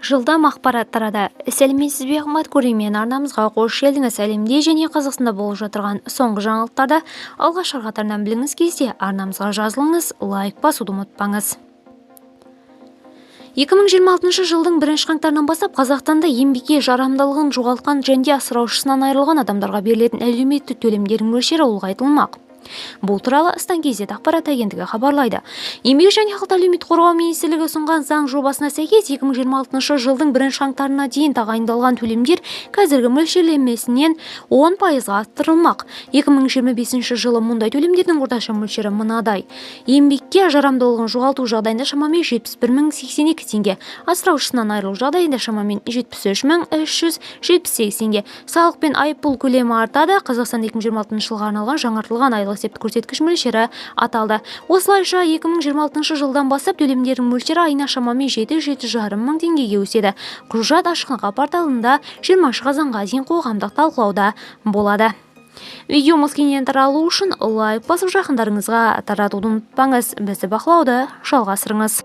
Жылдам ақпарат тарады. Сәлеметсіз бе, қымбатты көрермен, арнамызға қош келдіңіз. Әлемде және Қазақстанда болып жатырған соңғы жаңалықтарды алғашқы қатарынан біліңіз кезде арнамызға жазылыңыз, лайк басуды ұмытпаңыз. 2026 жылдың 1-қаңтарынан бастап Қазақстанда еңбекке жарамдылығын жоғалтқан және асыраушысынан айырылған адамдарға берілетін әлеуметтік төлемдердің мөлшері ұлғайтылмақ. Бұл туралы Астан Кезет ақпарат агенттігі хабарлайды. Еңбек және халықты әлеуметтік қорғау министрлігі ұсынған заң жобасына сәйкес 2026 жылдың 1-қаңтарына дейін тағайындалған төлемдер қазіргі мөлшерлемесінен 10%-ға арттырылмақ. 2025 жылы мұндай төлемдердің орташа мөлшері мынадай: еңбекке жарамдылығын жоғалту жағдайында шамамен 71.082 теңге, асыраушысынан айырылу жағдайында шамамен 73.378 теңге. Салық пен айыппұл көлемі артады. Қазақстан 2026 жылға арналған жаңартылған айлық есептік көрсеткіш мөлшері аталды. Осылайша 2026 жылдан бастап төлемдердің мөлшері айына шамамен 7-7,5 мың теңгеге өседі. Құжат ашық порталында 20 қазанға дейін қоғамдық талқылауда болады. Видеомыз кеңінен таралу үшін лайк басып жақындарыңызға таратуды ұмытпаңыз. Бізді бақылауды жалғастырыңыз.